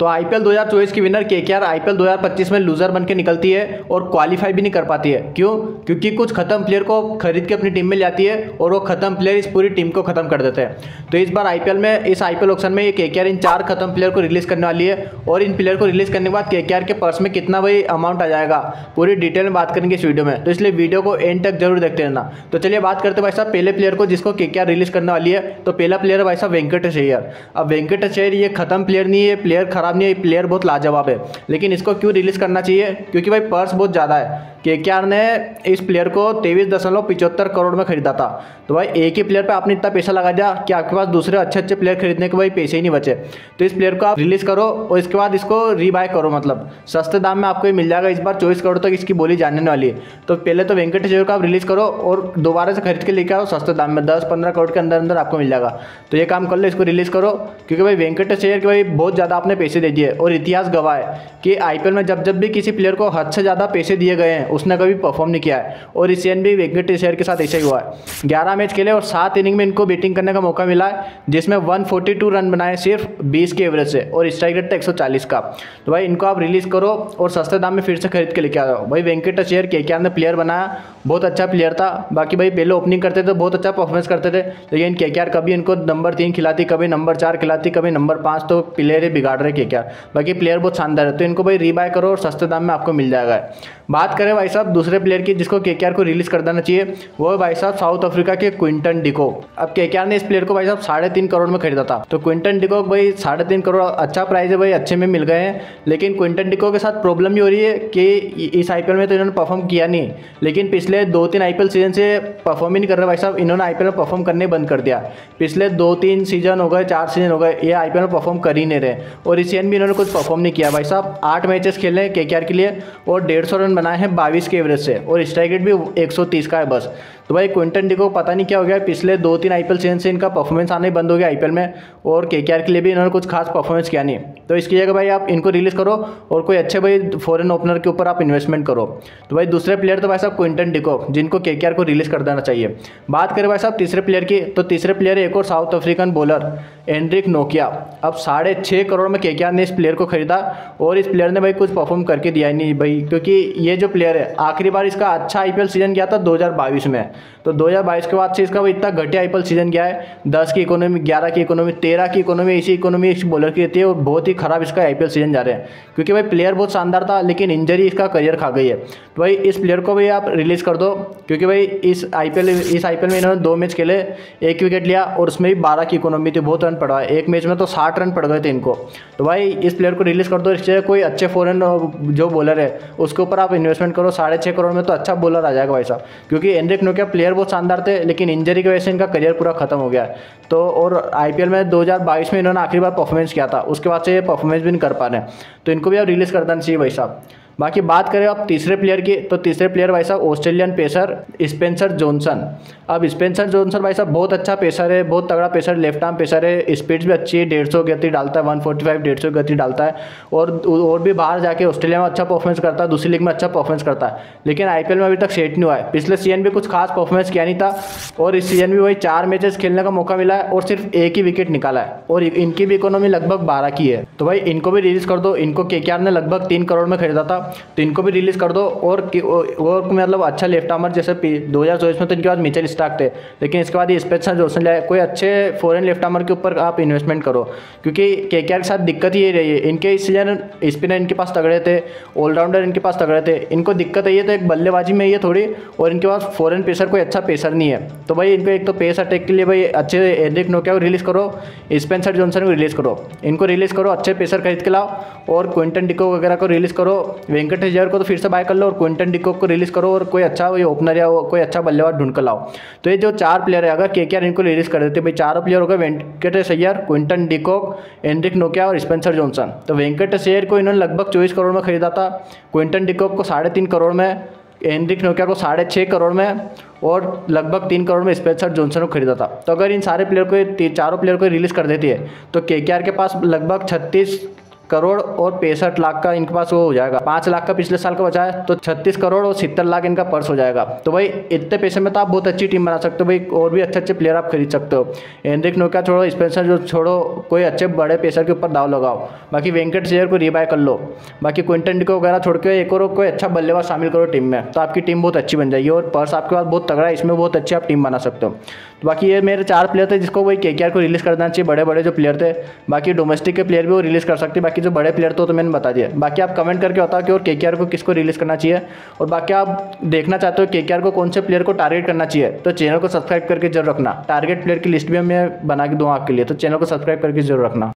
तो आईपीएल 2024 की winner KKR IPL 2025 में लूजर बन के निकलती है और क्वालिफाई भी नहीं कर पाती है। क्यों? क्योंकि कुछ खत्म प्लेयर को खरीद के अपनी टीम में ले आती है और वो खत्म प्लेयर इस पूरी टीम को खत्म कर देते हैं। तो इस बार आईपीएल में, इस आईपीएल ऑक्शन में ये केकेआर इन 4 खत्म प्लेयर को रिलीज करने वाली है और इन प्लेयर को रिलीज करने के बाद केकेआर के पर्स में कितना भाई अमाउंट आ जाएगा, पूरी डिटेल में बात करेंगे इस वीडियो में। तो इसलिए वीडियो को एंड तक जरूर देखते रहना। तो चलिए बात करते हैं भाई साहब पहले प्लेयर को जिसको केकेआर रिलीज करने वाली है। तो पहला प्लेयर है भाई साहब वेंकटेश अय्यर। अब वेंकटेश अय्यर ये खत्म प्लेयर नहीं है, प्लेयर खराब नहीं है, प्लेयर बहुत लाजवाब है, लेकिन इसको क्यों रिलीज करना चाहिए? क्योंकि भाई पर्स बहुत ज़्यादा है। केकेआर ने इस प्लेयर को 23.75 करोड़ में खरीदा था। तो भाई एक ही प्लेयर पे आपने इतना पैसा लगा दिया कि आपके पास दूसरे अच्छे प्लेयर खरीदने के भाई पैसे ही नहीं बचे। तो इस प्लेयर को आप रिलीज करो और इसके बाद इसको रीबाय करो, मतलब सस्ते दाम में आपको ये मिल जाएगा। इस बार 24 करोड़ तक इसकी बोली जाने वाली है। तो पहले तो वेंकटेश अय्यर को आप रिलीज करो और दोबारा से खरीद के लेके आओ सस्ते दाम में, 10-15 करोड़ के अंदर अंदर आपको मिल जाएगा। तो ये काम कर लो, इसको रिलीज करो। क्योंकि भाई वेंकटेश अय्यर के भाई बहुत ज़्यादा आपने पैसे दे दिए और इतिहास गवाह है कि आईपीएल में जब भी किसी प्लेयर को हद से ज़्यादा पैसे दिए गए हैं उसने कभी परफॉर्म नहीं किया है। और इस सीजन भी वेंकटेश अय्यर के साथ ऐसा ही हुआ है। 11 मैच खेले और 7 इनिंग में इनको बैटिंग करने का मौका मिला है, जिसमें 142 रन बनाए सिर्फ 20 के एवरेज से और स्ट्राइक रेट था 140 का। तो भाई इनको आप रिलीज करो और सस्ते दाम में फिर से खरीद के लेके आ जाओ। भाई वेंकटेश अय्यर केकेआर ने प्लेयर बनाया, बहुत अच्छा प्लेयर था। बाकी भाई पहले ओपनिंग करते थे, बहुत अच्छा परफॉर्मेंस करते थे, लेकिन केकेआर कभी इनको नंबर 3 खिलाती, कभी नंबर 4 खिलाती, कभी नंबर 5। तो प्लेयर ही बिगाड़ रहे केकेआर। बाकी प्लेयर बहुत शानदार है, तो इनको भाई रीबाय करो और सस्ते दाम में आपको मिल जाएगा। बात करें भाई साहब दूसरे प्लेयर की जिसको केकेआर को रिलीज कर देना चाहिए, वो है भाई साहब साउथ अफ्रीका के क्विंटन डिकॉक। अब केकेआर ने इस प्लेयर को भाई साहब 3.5 करोड़ में खरीदा था। तो क्विंटन डिकॉक भाई 3.5 करोड़ अच्छा प्राइस है भाई, अच्छे में मिल गए हैं। लेकिन क्विंटन डिकॉक के साथ प्रॉब्लम ये हो रही है कि इस आईपीएल में तो इन्होंने परफॉर्म किया नहीं, लेकिन पिछले 2-3 आईपीएल सीजन से परफॉर्म ही नहीं कर रहे भाई साहब। इन्होंने आईपीएल में परफॉर्म करने बंद कर दिया। पिछले 2-3 सीजन हो गए, 4 सीजन हो गए, ये आईपीएल में परफॉर्म कर ही नहीं रहे और इस सीजन भी इन्होंने कुछ परफॉर्म नहीं किया भाई साहब। 8 मैचेस खेले हैं केकेआर के लिए और 150 रन बनाए हैं 22 के एवरेज से और स्ट्राइक रेट भी 130 का है बस। तो भाई क्विंटन डिकॉक पता नहीं क्या हो गया, पिछले 2-3 आईपीएल सीजन से इनका परफॉर्मेंस आने बंद हो गया आईपीएल में और केकेआर के लिए भी इन्होंने कुछ खास परफॉर्मेंस किया नहीं। तो इसकी जगह भाई आप इनको रिलीज करो और कोई अच्छे भाई फॉरेन ओपनर के ऊपर आप इन्वेस्टमेंट करो। तो भाई दूसरे प्लेयर तो भाई साहब क्विंटन डिकॉक, जिनको केकेआर को रिलीज कर देना चाहिए। बात करें भाई साहब तीसरे प्लेयर की, तो तीसरे प्लेयर है एक और south African bowler Anrich Nokia. अब 6.5 करोड़ में केकेआर ने इस प्लेयर को खरीदा और इस प्लेयर ने भाई कुछ परफॉर्म करके दिया ही नहीं भाई, क्योंकि ये जो प्लेयर है आखिरी बार इसका अच्छा आईपीएल सीजन गया था 2022 में। तो 2022 के बाद से इसका भाई इतना घटिया आईपीएल सीजन गया है। 10 की इकोनॉमी, 11 की इकोनॉमी, 13 की इकोनॉमी, ऐसी इकोनॉमी इस बॉलर की रहती है और बहुत ही खराब इसका आईपीएल सीजन जा रहे हैं। क्योंकि भाई प्लेयर बहुत शानदार था लेकिन इंजरी इसका करियर खा गई है। तो भाई इस प्लेयर को भी आप रिलीज़ कर दो, क्योंकि भाई इस आईपीएल में इन्होंने 2 मैच खेले, 1 विकेट लिया और उसमें भी 12 की इकोनॉमी थी, बहुत रन पड़ा। एक मैच में तो 60 रन पड़ गए थे इनको। तो भाई इस प्लेयर को रिलीज़ कर दो। इससे कोई अच्छे फॉरेन जो बॉलर है उसके ऊपर आप इन्वेस्टमेंट करो। 6.5 करोड़ में तो अच्छा बॉलर आ जाएगा भाई साहब, क्योंकि एंड्रिक नोकिया प्लेयर बहुत शानदार थे लेकिन इंजरी की वजह से इनका करियर पूरा खत्म हो गया है। तो और आईपीएल में 2022 में इन्होंने आखिरी बार परफॉर्मेंस किया था, उसके बाद से ये परफॉर्मेंस भी नहीं कर पा रहे हैं। तो इनको भी आप रिलीज़ कर देना चाहिए भाई साहब। बाकी बात करें आप तीसरे प्लेयर की, तो तीसरे प्लेयर भाई साहब ऑस्ट्रेलियन पेसर स्पेंसर जॉनसन। अब स्पेंसर जॉनसन भाई साहब बहुत अच्छा पेसर है, बहुत तगड़ा पेसर, लेफ्ट आर्म पेसर है, स्पीड भी अच्छी है, 150 गति डालता है, 145-150 गति डालता है और भी बाहर जाके ऑस्ट्रेलिया में अच्छा परफॉर्मेंस करता है, दूसरी लीग में अच्छा परफॉर्मेंस करता है। लेकिन आईपीएल में अभी तक सेट नहीं हुआ है। पिछले सीजन भी कुछ खास परफॉर्मेंस किया नहीं था और इस सीजन भी वही 4 मैचेस खेलने का मौका मिला है और सिर्फ 1 ही विकेट निकाला है और इनकी भी इकोनॉमी लगभग 12 की है। तो भाई इनको भी रिलीज कर दो। इनको केकेआर ने लगभग 3 करोड़ में खरीदा था, तो इनको भी रिलीज कर दो। और मतलब अच्छा लेफ्ट आर्मर, जैसे 2024 में तो इनके पास मिचेल स्टार्क थे, लेकिन इसके बाद ये स्पेंसर जॉनसन लाए। कोई अच्छे फॉरेन लेफ्ट आर्मर के ऊपर आप इन्वेस्टमेंट करो, क्योंकि केकेआर के साथ दिक्कत ही रही है। इनके इस सीजन स्पिनर इनके पास तगड़े थे, ऑलराउंडर इनके पास तगड़े थे। इनको दिक्कत है ये तो एक बल्लेबाजी में ये थोड़ी, और इनके पास फॉरेन पेसर कोई अच्छा पेसर नहीं है। तो भाई इनको एक तो पेस अटैक के लिए भाई अच्छे एंड्रिक नोकिया को रिलीज़ करो, स्पेंसर जॉनसन को रिलीज़ करो, इनको रिलीज़ करो, अच्छे पेसर खरीद के लाओ और क्विंटन डिकॉक वगैरह को रिलीज़ करो। वेंकटेश अय्यर को तो फिर से बाय कर लो और क्विंटन डिकॉक को रिलीज़ करो और कोई अच्छा ओपनर या कोई अच्छा बल्लेबाज ढूंढ कर लाओ। तो ये जो 4 प्लेयर है, अगर केकेआर इनको रिलीज़ कर देते भाई, 4 प्लेयर हो गए, Venkatesh Iyer, Quinton de Kock, Anrich Nokia और स्पेंसर जॉनसन। तो वेंकटेश अय्यर को इन्होंने लगभग 24 करोड़ में खरीदा था, क्विंटन डिकॉक को 3.5 करोड़ में, एंड्रिक नोकिया को 6.5 करोड़ में और लगभग 3 करोड़ में स्पेंसर जॉनसन को खरीदा था। तो अगर इन सारे प्लेयर को, चारों प्लेयर को रिलीज़ कर देती है तो केकेआर के पास लगभग 36 करोड़ और 65 लाख का इनके पास वो हो जाएगा। 5 लाख का पिछले साल का बचा है तो 36 करोड़ और 70 लाख इनका पर्स हो जाएगा। तो भाई इतने पैसे में तो आप बहुत अच्छी टीम बना सकते हो भाई, और भी अच्छे अच्छे प्लेयर आप खरीद सकते हो। एनरिक नोकिया छोड़ो, स्पेंसर जो छोड़ो, कोई अच्छे बड़े पेसर के ऊपर दाव लगाओ। बाकी वेंकट शेयर को रीबाय कर लो। बाकी क्विंटन डिको वगैरह छोड़ के एक और कोई अच्छा बल्लेबाज शामिल करो टीम में, तो आपकी टीम बहुत अच्छी बन जाएगी और पर्स आपके पास बहुत तगड़ा है, इसमें बहुत अच्छी आप टीम बना सकते हो। तो बाकी ये मेरे 4 प्लेयर थे जिसको वही केकेआर को रिलीज़ कर देना चाहिए, बड़े बड़े जो प्लेयर थे। बाकी डोमेस्टिक के प्लेयर भी वो रिलीज़ कर सकते हैं, बाकी जो बड़े प्लेयर थे तो मैंने बता दिया। बाकी आप कमेंट करके बताओ कि और केकेआर को किसको रिलीज़ करना चाहिए, और बाकी आप देखना चाहते हो केकेआर को कौन से प्लेयर को टारगेट करना चाहिए तो चैनल को सब्सक्राइब करके जरूर रखना। टारगेट प्लेयर की लिस्ट भी मैं बना के दूँ आपके लिए, तो चैनल को सब्सक्राइब करके जरूर रखना।